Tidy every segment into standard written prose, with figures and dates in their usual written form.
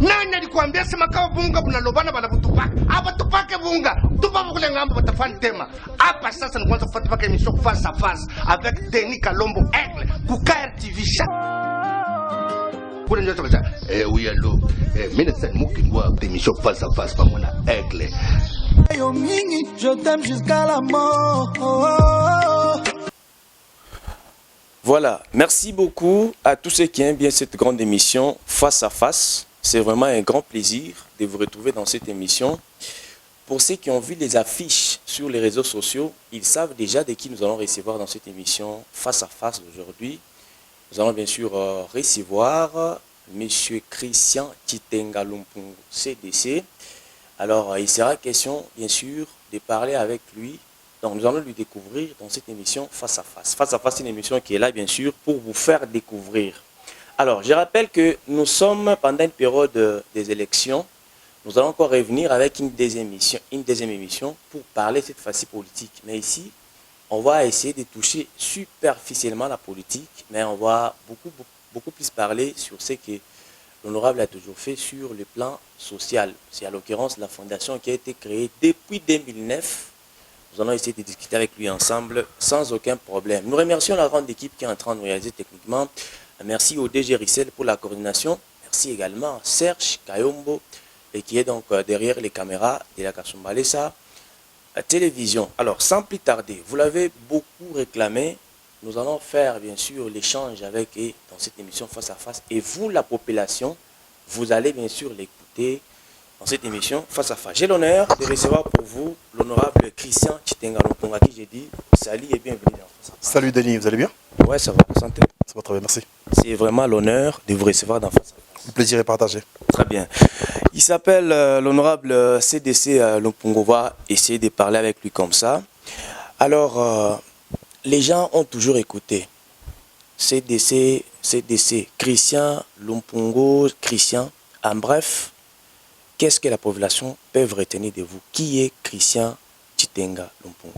Nani alikwambia sema kama bunga bunalobana bana butupaka? Aba tupake bunga. Tupa bukule ngambo batafani tema. Hapa sasa ni kwanza kufuata paka émission face à face avec Denis Kalombo Aigle ku KRTV chaque. Kuna nyoto kaza. Oui allo. Mimi sasa mukingwa émission face à face pa mwana Aigle. Yo mingi, je t'aime jusqu'à la mort. Voilà, merci beaucoup à tous ceux qui aiment bien cette grande émission Face à Face. C'est vraiment un grand plaisir de vous retrouver dans cette émission. Pour ceux qui ont vu les affiches sur les réseaux sociaux, ils savent déjà de qui nous allons recevoir dans cette émission Face à Face d'aujourd'hui. Nous allons bien sûr recevoir M. Christian Chitenga Lumpungu, CDC. Alors, il sera question, bien sûr, de parler avec lui. Donc, nous allons lui découvrir dans cette émission Face à Face. Face à Face, c'est une émission qui est là, bien sûr, pour vous faire découvrir. Alors, je rappelle que nous sommes pendant une période des élections. Nous allons encore revenir avec une deuxième émission pour parler cette fois-ci politique. Mais ici, on va essayer de toucher superficiellement la politique, mais on va beaucoup plus parler sur ce que l'honorable a toujours fait sur le plan social. C'est à l'occurrence la fondation qui a été créée depuis 2009. Nous allons essayer de discuter avec lui ensemble sans aucun problème. Nous remercions la grande équipe qui est en train de nous réaliser techniquement. Merci au DG Rissel pour la coordination. Merci également à Serge Kayombo, et qui est donc derrière les caméras de la Kasumbalesa télévision. Alors, sans plus tarder, vous l'avez beaucoup réclamé. Nous allons faire bien sûr l'échange avec eux dans cette émission Face à Face. Et vous, la population, vous allez bien sûr l'écouter dans cette émission Face à Face. J'ai l'honneur de recevoir pour vous l'honorable Christian Chitenga Lumpungu, à qui j'ai dit salut et bienvenue dans Face à Face. Salut Denis, vous allez bien? Ouais, ça va, santé. Ça va très bien, merci. C'est vraiment l'honneur de vous recevoir dans Face à Face. Le plaisir est partagé. Très bien. Il s'appelle l'honorable CDC Lumpungu. On va essayer de parler avec lui comme ça. Alors, les gens ont toujours écouté CDC, Christian Lumpungu, Christian. En bref, qu'est-ce que la population peut retenir de vous? Qui est Christian Chitenga Lumpungu?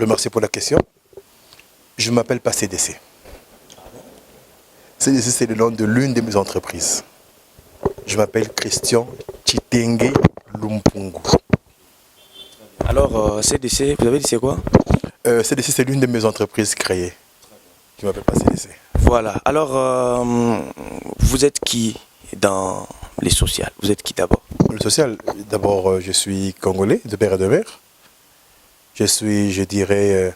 Merci pour la question. Je ne m'appelle pas CDC. CDC, c'est le nom de l'une de mes entreprises. Je m'appelle Christian Chitenga Lumpungu. Alors, CDC, vous avez dit c'est quoi? CDC, c'est l'une de mes entreprises créées. Je ne m'appelle pas CDC. Voilà. Alors, vous êtes qui dans les sociales? Vous êtes qui d'abord? Le social, d'abord, je suis congolais, de père et de mère. Je suis, je dirais,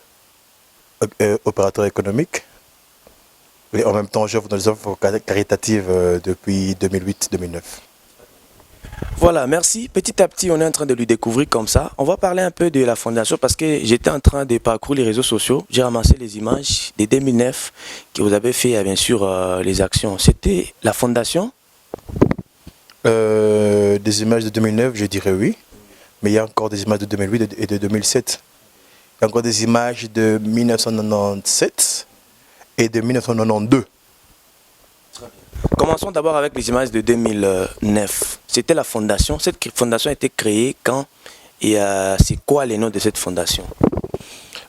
opérateur économique. Et en même temps, j'offre dans les offres caritatives depuis 2008-2009. Voilà, merci. Petit à petit, on est en train de lui découvrir comme ça. On va parler un peu de la fondation parce que j'étais en train de parcourir les réseaux sociaux. J'ai ramassé les images de 2009 que vous avez fait, bien sûr, les actions. C'était la fondation? Des images de 2009, je dirais oui. Mais il y a encore des images de 2008 et de 2007. Il y a encore des images de 1997 et de 1992. Commençons d'abord avec les images de 2009. C'était la fondation. Cette fondation a été créée quand? Et c'est quoi les noms de cette fondation?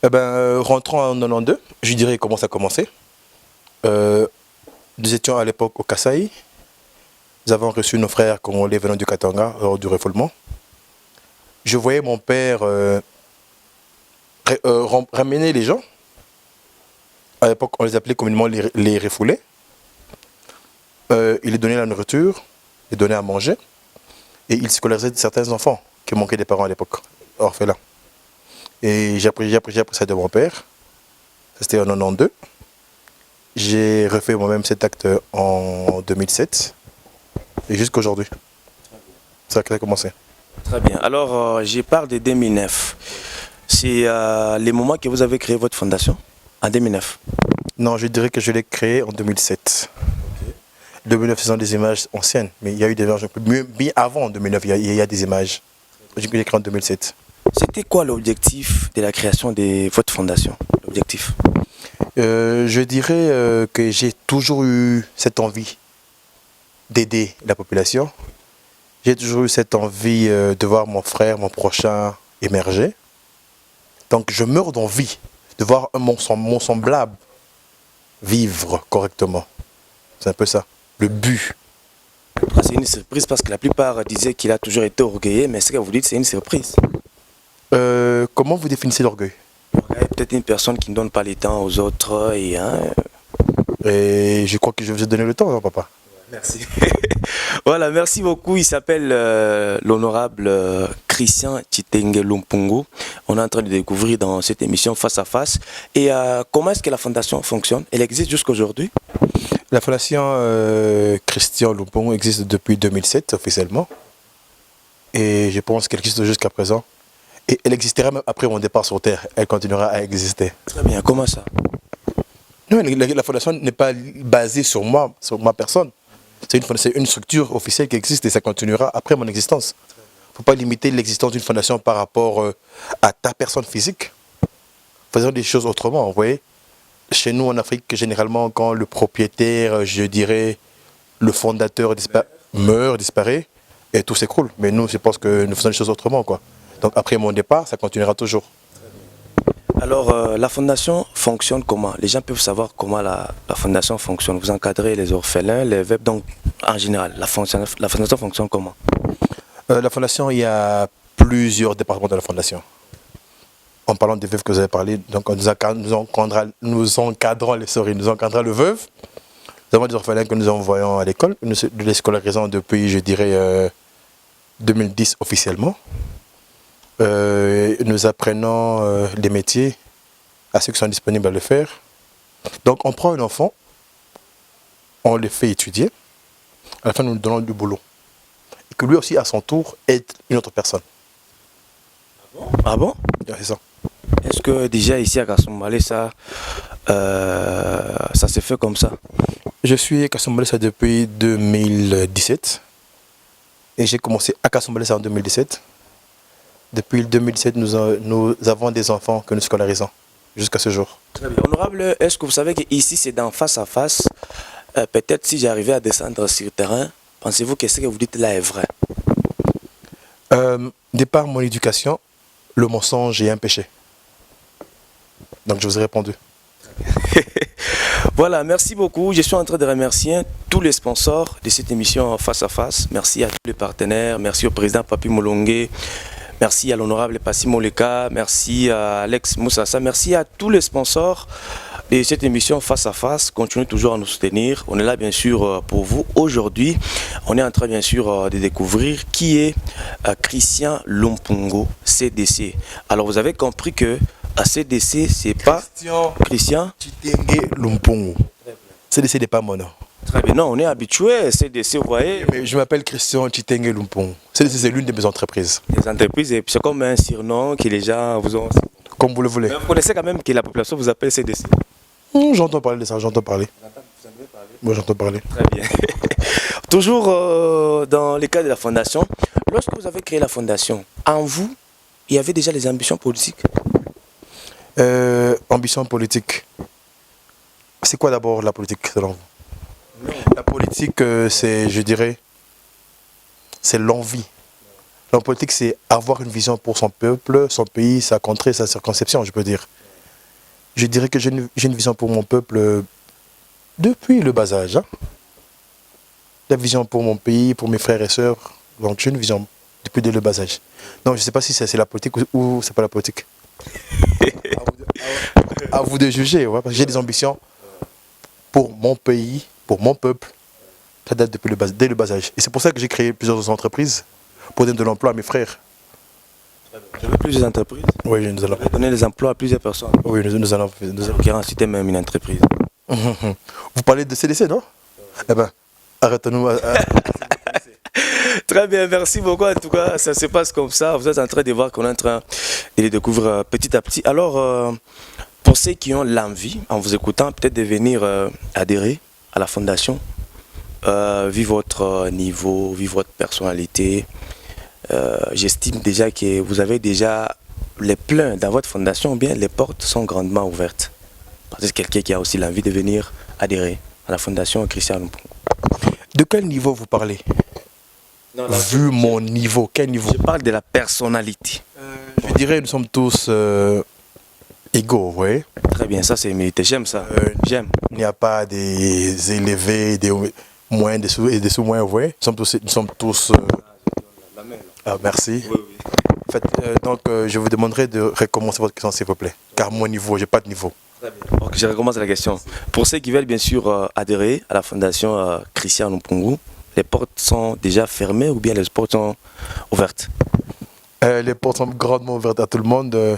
Rentrons en 92, je dirais comment ça a commencé. Nous étions à l'époque au Kasaï. Nous avons reçu nos frères congolais venant du Katanga, lors du refoulement. Je voyais mon père ramener les gens. À l'époque, on les appelait communément les refoulés. Il les donnait la nourriture, il les donnait à manger. Et il scolarisait certains enfants qui manquaient des parents à l'époque, orphelins. Et j'ai appris ça de mon père. C'était en 92. J'ai refait moi-même cet acte en 2007. Et jusqu'à aujourd'hui. Ça a commencé. Très bien. Alors, je parle de 2009. C'est les moments que vous avez créé votre fondation? En 2009? Non, je dirais que je l'ai créé en 2007. Okay. 2009, ce sont des images anciennes, mais il y a eu des images bien avant en 2009, il y a des images. J'ai créé en 2007. C'était quoi l'objectif de la création de votre fondation? L'objectif? Je dirais que j'ai toujours eu cette envie d'aider la population. J'ai toujours eu cette envie de voir mon frère, mon prochain émerger. Donc je meurs d'envie de voir mon semblable vivre correctement. C'est un peu ça, le but. C'est une surprise parce que la plupart disaient qu'il a toujours été orgueilleux, mais ce que vous dites, c'est une surprise. Comment vous définissez l'orgueil? Peut-être une personne qui ne donne pas le temps aux autres et... Et je crois que je vais vous donner le temps, hein, papa. Merci. Voilà, merci beaucoup. Il s'appelle l'honorable Christian Chitenge Lumpungu. On est en train de découvrir dans cette émission Face à Face. Et comment est-ce que la fondation fonctionne? Elle existe jusqu'aujourd'hui? La fondation Christian Lumpungu existe depuis 2007 officiellement. Et je pense qu'elle existe jusqu'à présent. Et elle existera même après mon départ sur Terre. Elle continuera à exister. Très bien, comment ça? Non, la fondation n'est pas basée sur moi, sur ma personne. C'est une structure officielle qui existe et ça continuera après mon existence. Il ne faut pas limiter l'existence d'une fondation par rapport à ta personne physique. Faisons des choses autrement, vous voyez. Chez nous en Afrique, généralement, quand le propriétaire, je dirais, le fondateur meurt, disparaît, et tout s'écroule. Mais nous, je pense que nous faisons des choses autrement, quoi. Donc après mon départ, ça continuera toujours. Alors, la fondation fonctionne comment? Les gens peuvent savoir comment la fondation fonctionne. Vous encadrez les orphelins, les veuves, donc en général, la fondation fonctionne comment? La fondation, il y a plusieurs départements de la fondation. En parlant des veuves que vous avez parlé, donc nous encadrons le veuve. Nous avons des orphelins que nous envoyons à l'école. Nous les scolarisons depuis, je dirais, 2010 officiellement. Nous apprenons les métiers à ceux qui sont disponibles à le faire. Donc on prend un enfant, on le fait étudier, à la fin nous lui donnons du boulot. Et que lui aussi à son tour aide une autre personne. Ah bon? C'est ça. Est-ce que déjà ici à Kasumbalé, ça se fait comme ça? Je suis à Kasumbalé depuis 2017. Et j'ai commencé à Kasumbalé en 2017. Depuis 2017, nous avons des enfants que nous scolarisons jusqu'à ce jour. Très bien. Honorable, est-ce que vous savez qu'ici c'est dans Face à Face? Peut-être si j'arrivais à descendre sur le terrain, pensez-vous que ce que vous dites là est vrai? De par mon éducation, le mensonge est un péché. Donc je vous ai répondu. Voilà, merci beaucoup. Je suis en train de remercier tous les sponsors de cette émission Face à Face. Merci à tous les partenaires. Merci au président Papi Molongue. Merci à l'honorable Passi Moleka. Merci à Alex Moussassa. Merci à tous les sponsors de cette émission Face à Face. Continuez toujours à nous soutenir. On est là bien sûr pour vous. Aujourd'hui, on est en train bien sûr de découvrir qui est Christian Lumpungu, CDC. Alors vous avez compris que à CDC, c'est pas Christian Chitenge Lumpungu. CDC n'est pas mon nom. Très bien, non, on est habitué, CDC, vous voyez. Mais je m'appelle Christian Chitenge Lumpungu. CDC, c'est l'une de mes entreprises. Les entreprises, et puis c'est comme un surnom que les gens vous ont. Comme vous le voulez. Mais vous connaissez quand même que la population vous appelle CDC. J'entends parler de ça, j'entends parler. Moi, j'entends parler. Très bien. Toujours dans le cas de la fondation, lorsque vous avez créé la fondation, en vous, il y avait déjà les ambitions politiques? Ambition politique. C'est quoi d'abord la politique selon vous? La politique, c'est, je dirais, c'est l'envie. La politique, c'est avoir une vision pour son peuple, son pays, sa contrée, sa circonscription, je peux dire. Je dirais que j'ai une vision pour mon peuple depuis le bas âge. Hein. La vision pour mon pays, pour mes frères et sœurs. Donc j'ai une vision depuis le bas âge. Non, je ne sais pas si c'est la politique ou c'est pas la politique. À vous de juger, ouais, parce que j'ai des ambitions pour mon pays, pour mon peuple. Ça date depuis dès le bas âge. Et c'est pour ça que j'ai créé plusieurs entreprises pour donner de l'emploi à mes frères. Vous avez plusieurs entreprises? Oui, nous allons. Vous avez donné des emplois à plusieurs personnes? Oui, nous allons. En l'occurrence, c'était même une entreprise. Vous parlez de CDC, non? Eh bien, arrêtons-nous. Très bien, merci beaucoup. En tout cas, ça se passe comme ça. Vous êtes en train de voir qu'on est en train de les découvrir petit à petit. Alors, pour ceux qui ont l'envie, en vous écoutant, peut-être de venir adhérer à la fondation, vivre votre niveau, vivre votre personnalité, j'estime déjà que vous avez déjà les pleins dans votre fondation, ou bien les portes sont grandement ouvertes. Peut-être quelqu'un qui a aussi l'envie de venir adhérer à la fondation Christian Lumpungu. De quel niveau vous parlez? Non, vu mon niveau, quel niveau? Je parle de la personnalité. Je dirais nous sommes tous Égaux, oui. Très bien, ça c'est mérité. J'aime ça. J'aime. Il n'y a pas des élevés, des moins, des sous et des sous-moins, oui. Nous sommes tous ah, merci. En fait, donc, je vous demanderai de recommencer votre question, s'il vous plaît. Car mon niveau, j'ai pas de niveau. Ok, je recommence la question. Pour ceux qui veulent bien sûr adhérer à la fondation Christian Lumpungu, les portes sont déjà fermées ou bien les portes sont ouvertes? Les portes sont grandement ouvertes à tout le monde.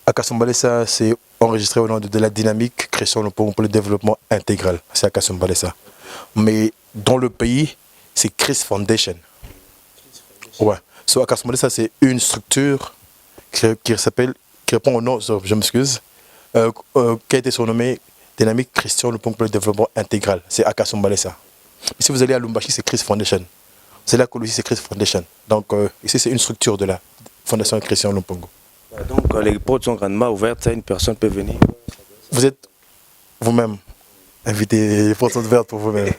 Akasumbalesa, c'est enregistré au nom de la dynamique Christian Lumpungu pour le développement intégral. C'est Akasumbalesa. Mais dans le pays, c'est Chris Foundation. Ouais. So, Akasumbalesa, c'est une structure qui répond au nom, je m'excuse, qui a été surnommée Dynamique Christian Lumpungu pour le développement intégral. C'est Akasumbalesa. Si vous allez à Lumbashi, c'est Chris Foundation. Vous allez à Kolosi, c'est Chris Foundation. Donc ici, c'est une structure de la Fondation Christian Lumpungu. Donc les portes sont grandement ouvertes, une personne peut venir. Vous êtes vous-même invité, les portes sont ouvertes pour vous-même.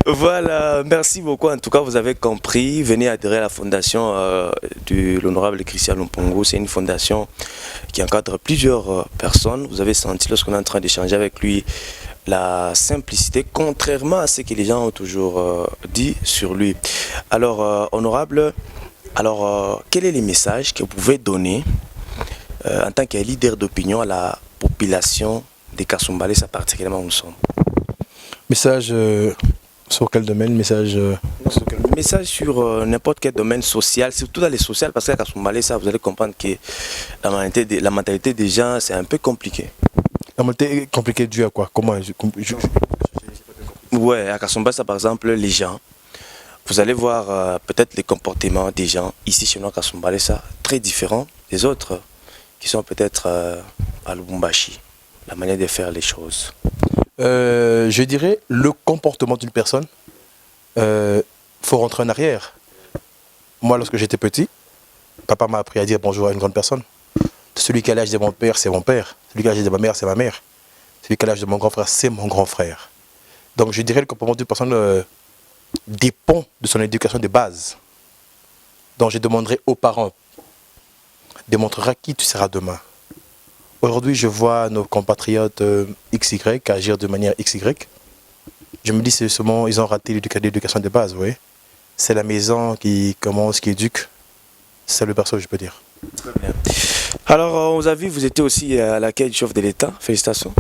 Voilà, merci beaucoup. En tout cas, vous avez compris. Venez adhérer à la fondation de l'honorable Christian Lumpungu. C'est une fondation qui encadre plusieurs personnes. Vous avez senti lorsqu'on est en train d'échanger avec lui la simplicité, contrairement à ce que les gens ont toujours dit sur lui. Alors, honorable, quel est le message que vous pouvez donner en tant que leader d'opinion à la population de Kasumbalesa, particulièrement où nous sommes? Message sur quel domaine? Message sur n'importe quel domaine social, surtout dans les sociales, parce qu'à Kasumbalesa, vous allez comprendre que la mentalité des gens, c'est un peu compliqué. La mentalité est compliquée due à quoi? Comment Ouais, à Kasumbalesa, par exemple, les gens, vous allez voir peut-être les comportements des gens ici chez nous à Kasumbalesa, très différents des autres qui sont peut-être à Lubumbashi, la manière de faire les choses. Je dirais le comportement d'une personne, faut rentrer en arrière. Moi, lorsque j'étais petit, papa m'a appris à dire bonjour à une grande personne. Celui qui a l'âge de mon père, c'est mon père. Celui qui a l'âge de ma mère, c'est ma mère. Celui qui a l'âge de mon grand frère, c'est mon grand frère. Donc je dirais le comportement d'une personne dépend de son éducation de base. Donc je demanderai aux parents, démontrera qui tu seras demain. Aujourd'hui, je vois nos compatriotes XY agir de manière XY. Je me dis, c'est seulement, ils ont raté l'éducation de base, oui. C'est la maison qui commence, qui éduque. C'est le berceau, je peux dire. Très bien. Alors, on vous a vu, vous étiez aussi à l'accueil du chef de l'État. Félicitations.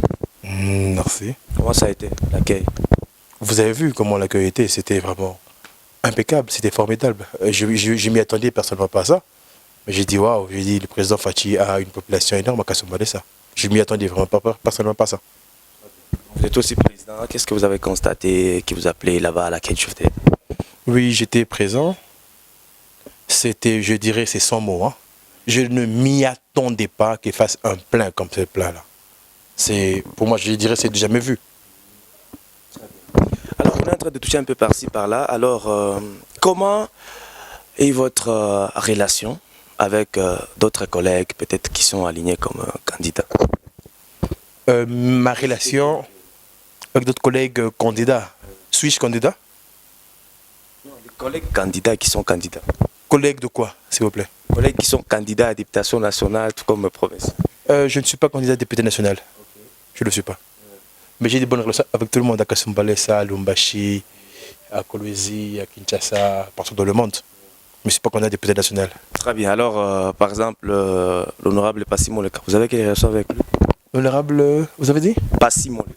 Merci. Comment ça a été, l'accueil? Vous avez vu comment l'accueil était, c'était vraiment impeccable, c'était formidable. Je m'y attendais personnellement pas à ça. Mais j'ai dit, waouh, j'ai dit, le président Fachi a une population énorme à Kasumbalesa. Je m'y attendais vraiment pas, personnellement pas à ça. Vous êtes aussi président, qu'est-ce que vous avez constaté qui vous appelait là-bas à l'accueil du chef de l'État? Oui, j'étais présent. C'était, je dirais, c'est sans mots. Hein. Je ne m'y attendais pas qu'il fasse un plein comme ce plein-là. C'est, pour moi, je dirais, c'est jamais vu. Alors, on est en train de toucher un peu par-ci, par-là. Alors, comment est votre relation avec d'autres collègues, peut-être qui sont alignés comme candidats? Ma relation avec d'autres collègues candidats. Suis-je candidat? Non, les collègues candidats qui sont candidats. Collègues de quoi, s'il vous plaît? Collègues qui sont candidats à la députation nationale, tout comme province. Je ne suis pas candidat à député national. Okay. Je ne le suis pas. Mais j'ai des bonnes relations avec tout le monde, à Kasumbalesa, à Lumbashi, à Kolwezi, à Kinshasa, partout dans le monde. Mais je ne suis pas candidat à député national. Très bien. Alors, par exemple, l'honorable Passy Moleka, vous avez quelle relation avec lui? L'honorable, vous avez dit? Passy Moleka.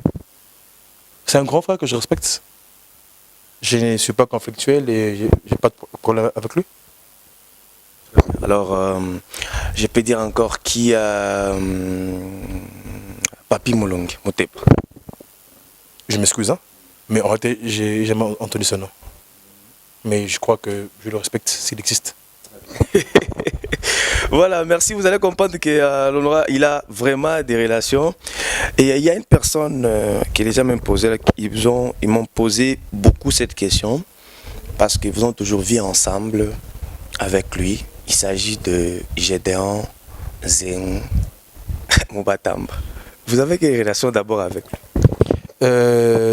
C'est un grand frère que je respecte. Je ne suis pas conflictuel et je n'ai pas de problème avec lui. Alors, je peux dire encore qui a Papi Molongi, Motepa. Je m'excuse, hein, mais en réalité, j'ai jamais entendu ce nom. Mais je crois que je le respecte s'il existe. Voilà, merci. Vous allez comprendre que l'honorable, il a vraiment des relations. Et il y a une personne qui les a même posé, ils m'ont posé beaucoup cette question parce qu'ils ont toujours vécu ensemble avec lui. Il s'agit de Gédéon Zeng Moubatamba. Vous avez quelle relation d'abord avec lui?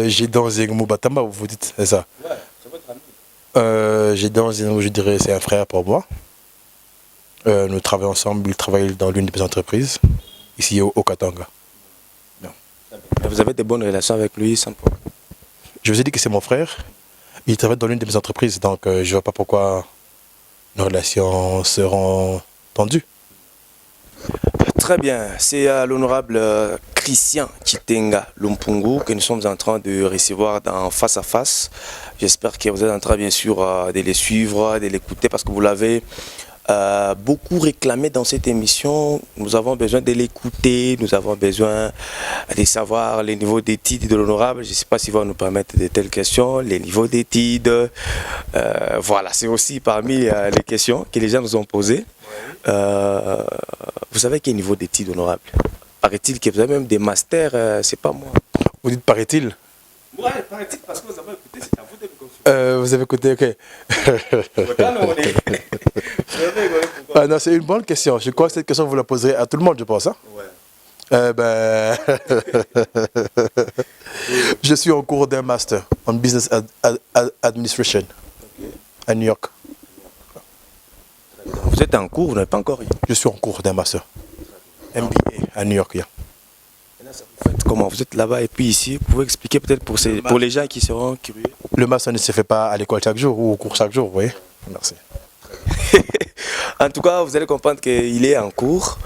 Gédéon Zeng Moubatamba, vous dites, c'est ça? Ouais, c'est votre ami. Gédéon Zeng, je dirais, c'est un frère pour moi. Nous travaillons ensemble, il travaille dans l'une des entreprises. ici au Katanga. Vous avez de bonnes relations avec lui sans problème. Je vous ai dit que c'est mon frère. Il travaille dans l'une de mes entreprises, donc je ne vois pas pourquoi nos relations seront tendues. Très bien, c'est l'honorable Christian Chitenga Lumpungu que nous sommes en train de recevoir dans Face à Face. J'espère que vous êtes en train bien sûr de les suivre, de l'écouter parce que vous l'avez beaucoup réclamé dans cette émission. Nous avons besoin de l'écouter, nous avons besoin de savoir les niveaux d'études de l'honorable. Je ne sais pas s'il va nous permettre de telles questions, les niveaux d'études. Voilà, c'est aussi parmi les questions que les gens nous ont posées. Vous savez quel niveau d'études honorable? Paraît-il que vous avez même des masters, c'est pas moi. Vous dites paraît-il? Ouais, paraît-il parce que vous avez écouté, c'est à vous de me confirmer. Vous avez écouté, ok. Ah non, c'est une bonne question. Je crois que cette question, vous la poserez à tout le monde, je pense. Hein? Ouais. Je suis en cours d'un master en business administration à New York. Vous êtes en cours, vous n'avez pas encore eu? Je suis en cours d'un master MBA à New York. Yeah. Vous faites comment? Vous êtes là-bas et puis ici, vous pouvez expliquer peut-être pour les gens qui seront curieux? Le master ne se fait pas à l'école chaque jour ou au cours chaque jour, vous voyez. Merci. En tout cas, vous allez comprendre qu'il est en cours.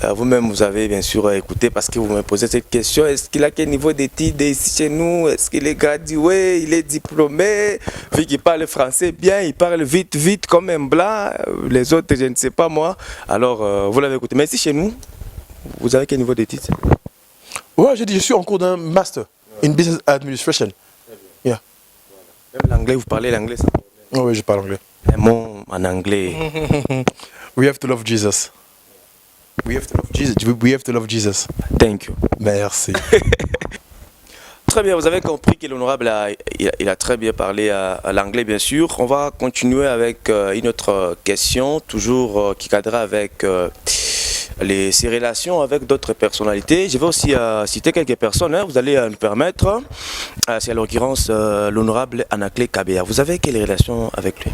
Vous-même, vous avez bien sûr écouté parce que vous me posez cette question. Est-ce qu'il a quel niveau d'études ici chez nous? Est-ce qu'il est gradué? Il est diplômé? Vu qu'il parle français bien, il parle vite comme un blanc. Les autres, je ne sais pas moi. Alors, vous l'avez écouté. Mais ici chez nous, vous avez quel niveau d'études? Ouais, j'ai dit, je suis en cours d'un master in business administration. Yeah. Même l'anglais, vous parlez l'anglais ça? Oui, je parle anglais. Un mot en anglais. We have to love Jesus. We have to love Jesus. We have to love Jesus. Thank you. Merci. Très bien, vous avez compris que l'honorable il a très bien parlé à l'anglais, bien sûr. On va continuer avec une autre question, toujours qui cadra avec ses relations avec d'autres personnalités. Je vais aussi citer quelques personnes, hein, vous allez nous permettre. C'est à l'occurrence l'honorable Anaclé Kabea. Vous avez quelle relation avec lui?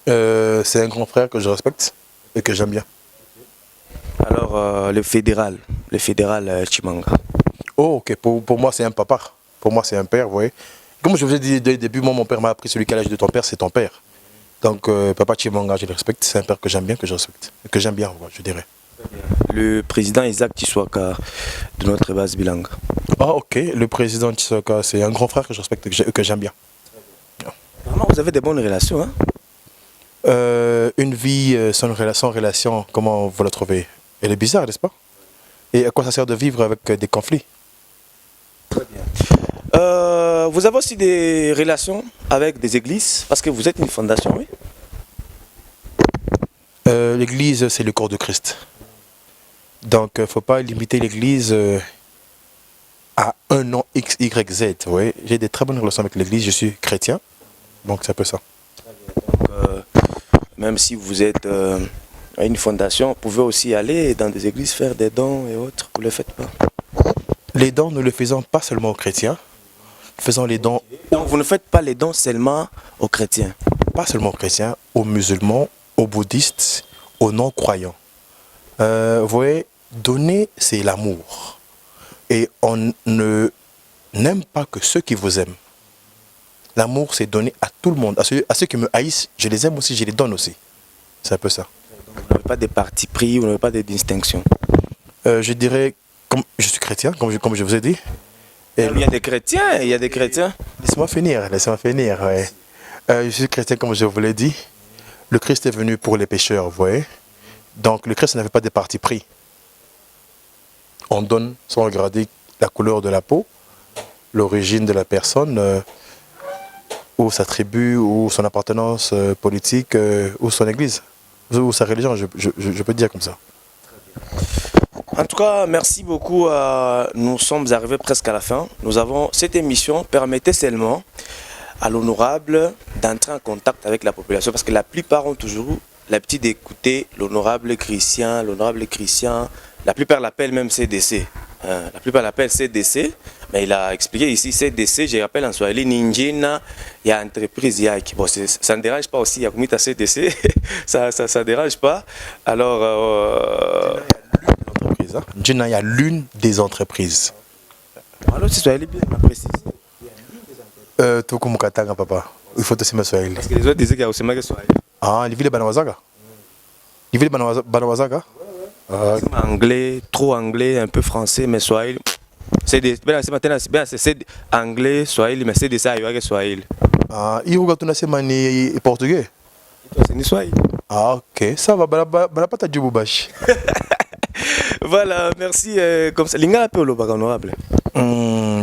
C'est un grand frère que je respecte et que j'aime bien. Alors, le fédéral Chimanga. Oh, ok. Pour moi, c'est un papa. Pour moi, c'est un père, vous voyez. Comme je vous ai dit dès le début, moi, mon père m'a appris celui qui a l'âge de ton père, c'est ton père. Donc, papa Chimanga, je le respecte. C'est un père que j'aime bien, que je respecte. Que j'aime bien, je dirais. Le président Isaac Tshiwaka de notre base Bilanga. Ah, ok. Le président Tshiwaka, c'est un grand frère que je respecte et que j'aime bien. Vraiment, vous avez des bonnes relations, hein? Une vie sans relation, comment vous la trouvez? Elle est bizarre, n'est-ce pas? Et à quoi ça sert de vivre avec des conflits? Très bien. Vous avez aussi des relations avec des églises, parce que vous êtes une fondation, oui? L'église, c'est le corps de Christ. Donc, il ne faut pas limiter l'église à un nom X, Y, Z. Ouais. J'ai des très bonnes relations avec l'église, je suis chrétien, donc c'est un peu ça. Donc, même si vous êtes à une fondation, vous pouvez aussi aller dans des églises faire des dons et autres, vous ne le faites pas? Les dons, nous ne les faisons pas seulement aux chrétiens, nous faisons les dons... Donc vous ne faites pas les dons seulement aux chrétiens? Pas seulement aux chrétiens, aux musulmans, aux bouddhistes, aux non-croyants. Vous voyez, donner, c'est l'amour. Et on n'aime pas que ceux qui vous aiment. L'amour, c'est donner à tout le monde. À ceux qui me haïssent, je les aime aussi, je les donne aussi. C'est un peu ça. Donc, vous n'avez pas de parti pris, vous n'avez pas de distinction? Je dirais, comme je suis chrétien, comme je vous ai dit. Et il y a des chrétiens, il y a des chrétiens. Laissez-moi finir, ouais. Je suis chrétien, comme je vous l'ai dit. Le Christ est venu pour les pécheurs, vous voyez. Donc le Christ n'avait pas de parti pris. On donne sans regarder la couleur de la peau, l'origine de la personne, ou sa tribu, ou son appartenance politique, ou son église, ou sa religion, je peux dire comme ça. En tout cas, merci beaucoup. Nous sommes arrivés presque à la fin. Cette émission permettait seulement à l'honorable d'entrer en contact avec la population, parce que la plupart ont toujours l'habitude d'écouter l'honorable Christian. La plupart l'appellent même CDC. La plupart l'appellent CDC, mais il a expliqué ici CDC, je rappelle en Swahili, Ninjina, il y a entreprise Yaki. Bon, ça ne dérange pas aussi, il y a commis à CDC, ça ne dérange pas. Alors, entreprise. Hein. Il y a l'une des entreprises. Alors, si Swahili bien, on précise. Tout comme Katanga, papa. Il faut aussi me Swahili. Parce que les autres disaient qu'il y a aussi mal Swahili. Ah, les villes Banawazaga. Les villes Banawazaga. Anglais, trop anglais, un peu français, mais Swahili. C'est des. C'est anglais, Swahili, mais c'est des ça, il y a Swahili. Ah, il y a tout mani portugais. C'est ni Swahili. Ah, ok. Ça va, balapata djububash. Voilà, merci. Comme ça, Linga appelle le bac honorable.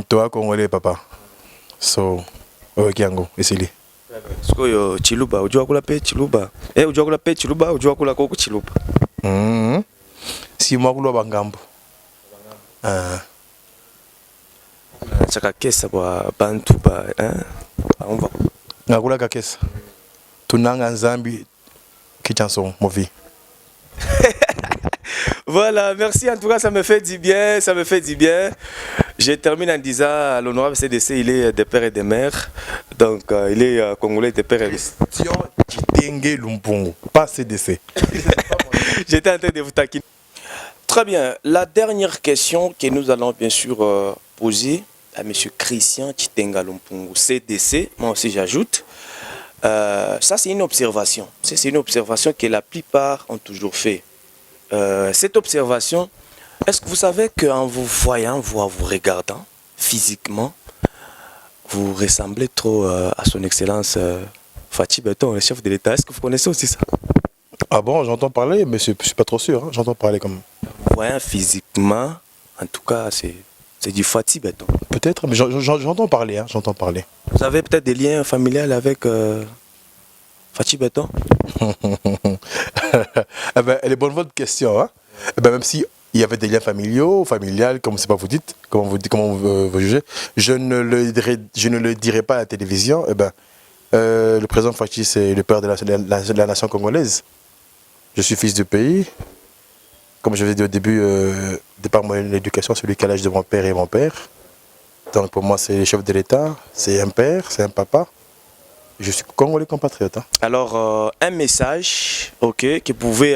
Toi, Congolais, papa. So, Kiango, essayez. Sikoyo Chiluba, ujua kula pe Chiluba. Ujua kula pe Chiluba, ujua kula koko Chiluba. Si moi kula bangambo. Chaka kesa ba bantu ba, on va. Ngakula kakesa. Tunanga nzambi kichanson movi. Voilà, merci en tout cas, ça me fait du bien, ça me fait du bien. Je termine en disant à l'honorable CDC, il est des pères et des mères. Donc, il est congolais des pères et des mères. Question Chitenge Lumpungu, pas CDC. J'étais en train de vous taquiner. Très bien. La dernière question que nous allons bien sûr poser à M. Christian Chitenga Lumpungu, CDC, moi aussi j'ajoute. Ça, c'est une observation. C'est une observation que la plupart ont toujours fait. Cette observation, est-ce que vous savez qu'en vous voyant, vous regardant physiquement, vous ressemblez trop à son excellence Fachi Beton, le chef de l'État? Est-ce que vous connaissez aussi ça? Ah bon, j'entends parler, mais je ne suis pas trop sûr. Hein. J'entends parler comme... Voyant physiquement, en tout cas, c'est du Fachi Beton. Peut-être, mais j'entends parler. Hein. J'entends parler. Vous avez peut-être des liens familiaux avec Fachi Beton? Eh ben, elle est bonne votre question. Hein? Eh ben, même si il y avait des liens familiaux, familiales, comme c'est pas vous dites, comment vous jugez, je ne le dirai pas à la télévision. Eh ben, le président Fachi, c'est le père de la nation congolaise. Je suis fils du pays. Comme je l'ai dit au début, de par mon éducation, celui qui a l'âge de mon père et mon père. Donc pour moi, c'est le chef de l'État, c'est un père, c'est un papa. Je suis congolais compatriote. Hein. Alors, un message que vous pouvez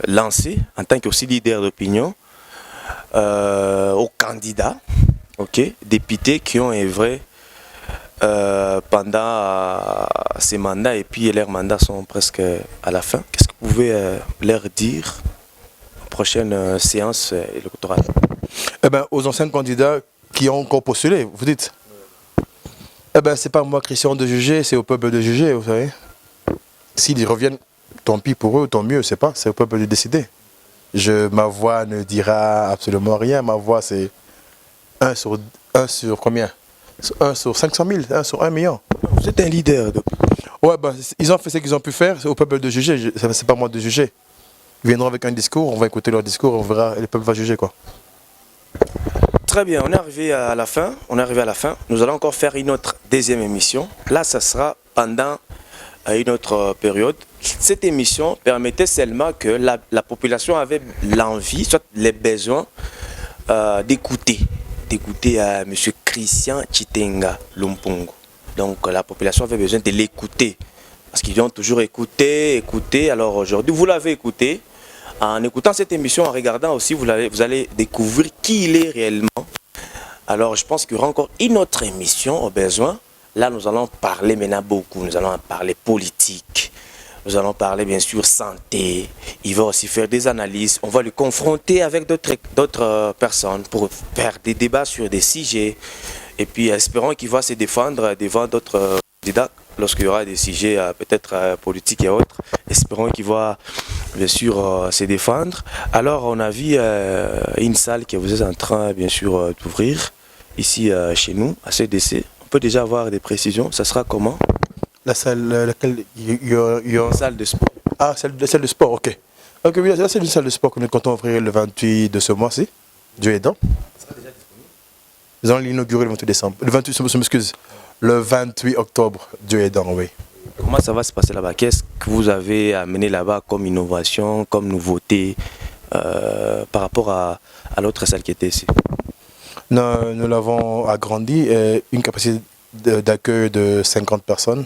lancer en tant que aussi leader d'opinion aux candidats, députés qui ont œuvré pendant ces mandats et puis leurs mandats sont presque à la fin. Qu'est-ce que vous pouvez leur dire aux prochaines séances électorales? Eh ben, aux anciens candidats qui ont encore postulé, vous dites? Eh ben, c'est pas moi, Christian, de juger, c'est au peuple de juger, vous savez. S'ils reviennent, tant pis pour eux, tant mieux, c'est au peuple de décider. Ma voix ne dira absolument rien, ma voix c'est 1 sur combien? 1 sur 500 000, 1 sur 1 million. Vous êtes un leader. Donc. Ouais, ben, ils ont fait ce qu'ils ont pu faire, c'est au peuple de juger, c'est pas moi de juger. Ils viendront avec un discours, on va écouter leur discours, on verra, et le peuple va juger quoi. Très bien, on est arrivé à la fin. Nous allons encore faire une autre deuxième émission. Là, ça sera pendant une autre période. Cette émission permettait seulement que la population avait l'envie, soit les besoins d'écouter M. Christian Chitenga Lumpungu. Donc la population avait besoin de l'écouter. Parce qu'ils ont toujours écouté. Alors aujourd'hui, vous l'avez écouté. En écoutant cette émission, en regardant aussi, vous allez découvrir qui il est réellement. Alors, je pense qu'il y aura encore une autre émission au besoin. Là, nous allons parler maintenant beaucoup. Nous allons parler politique. Nous allons parler, bien sûr, santé. Il va aussi faire des analyses. On va le confronter avec d'autres personnes pour faire des débats sur des sujets. Et puis, espérons qu'il va se défendre devant d'autres candidats lorsqu'il y aura des sujets peut-être politiques et autres. Espérons qu'il va bien sûr se défendre. Alors on a vu une salle que vous êtes en train bien sûr d'ouvrir ici chez nous à CDC. On peut déjà avoir des précisions. Ça sera comment? La salle, laquelle il y a une salle de sport. Ah, salle de sport, ok. Ok, oui, là c'est une salle de sport que nous comptons ouvrir le 28 de ce mois-ci. Dieu aidant. Ça sera déjà disponible. Nous allons l'inaugurer le 28 décembre. Le 28, je m'excuse. Le 28 octobre, Dieu aidant, oui. Comment ça va se passer là-bas? Qu'est-ce que vous avez amené là-bas comme innovation, comme nouveauté par rapport à l'autre salle qui était ici? Nous l'avons agrandi, une capacité d'accueil de 50 personnes.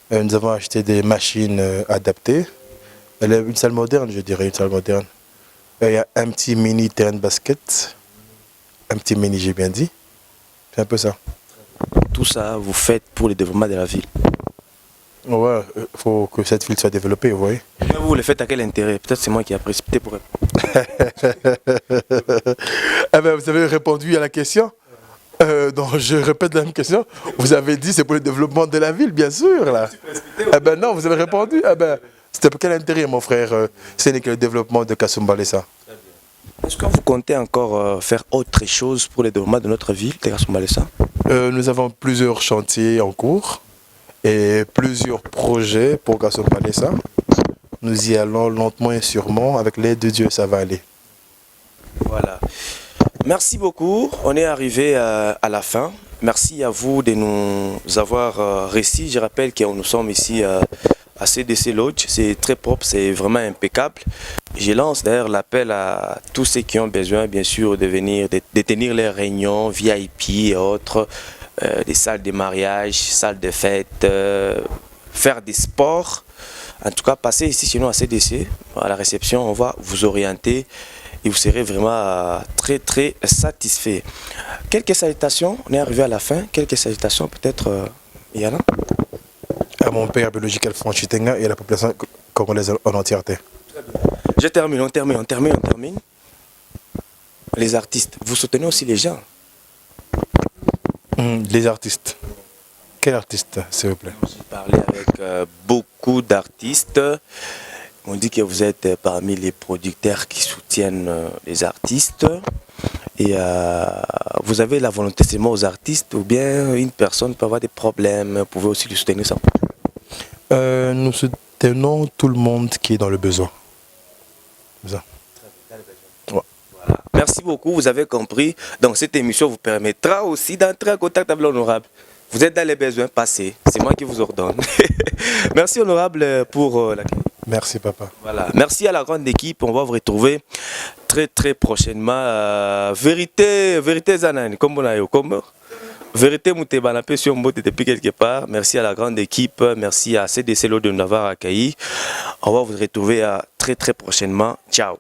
Nous avons acheté des machines adaptées. Elle est une salle moderne, je dirais, une salle moderne. Il y a un petit mini terrain de basket. Un petit mini, j'ai bien dit. C'est un peu ça. Tout ça, vous faites pour le développement de la ville. Ouais, il faut que cette ville soit développée, vous voyez. Mais vous le faites à quel intérêt? Peut-être c'est moi qui ai précipité pour répondre. Eh ben, vous avez répondu à la question. Donc je répète la même question. Vous avez dit c'est pour le développement de la ville, bien sûr. Là. Eh ben non, vous avez répondu. Eh ben, c'était pour quel intérêt, mon frère? Ce n'est que le développement de Kasumbalesa. Est-ce que vous comptez encore faire autre chose pour le développement de notre ville, de Kasumbalesa? Nous avons plusieurs chantiers en cours et plusieurs projets pour Kasumbalesa. Nous y allons lentement et sûrement. Avec l'aide de Dieu, ça va aller. Voilà. Merci beaucoup. On est arrivé à la fin. Merci à vous de nous avoir reçus. Je rappelle que nous sommes ici à CDC Lodge. C'est très propre, c'est vraiment impeccable. Je lance d'ailleurs l'appel à tous ceux qui ont besoin, bien sûr, de venir, de tenir les réunions VIP et autres, des salles de mariage, salles de fête, faire des sports. En tout cas, passez ici chez nous à CDC, à la réception, on va vous orienter. Et vous serez vraiment très très satisfait. Quelques salutations, on est arrivé à la fin. Quelques salutations peut-être, Yana. À mon père biologique Alphonse Chitenga et à la population congolaise en entièreté. Je termine, on termine. Les artistes, vous soutenez aussi les gens. Les artistes. Quel artiste, s'il vous plaît? J'ai parlé avec beaucoup d'artistes. On dit que vous êtes parmi les producteurs qui soutiennent les artistes. Et vous avez la volonté seulement aux artistes ou bien une personne peut avoir des problèmes, vous pouvez aussi lui soutenir ça? Nous soutenons tout le monde qui est dans le besoin. Ça. Ouais. Voilà. Merci beaucoup, vous avez compris. Donc cette émission vous permettra aussi d'entrer en contact avec l'honorable. Vous êtes dans les besoins, passez. C'est moi qui vous ordonne. Merci honorable pour la... Merci papa. Voilà. Merci à la grande équipe. On va vous retrouver très très prochainement. Vérité Zanan, comme on a eu, comme Vérité Moutebana, sur Mbote depuis quelque part. Merci à la grande équipe. Merci à CDC Lodge de nous avoir accueillis. On va vous retrouver très très prochainement. Ciao.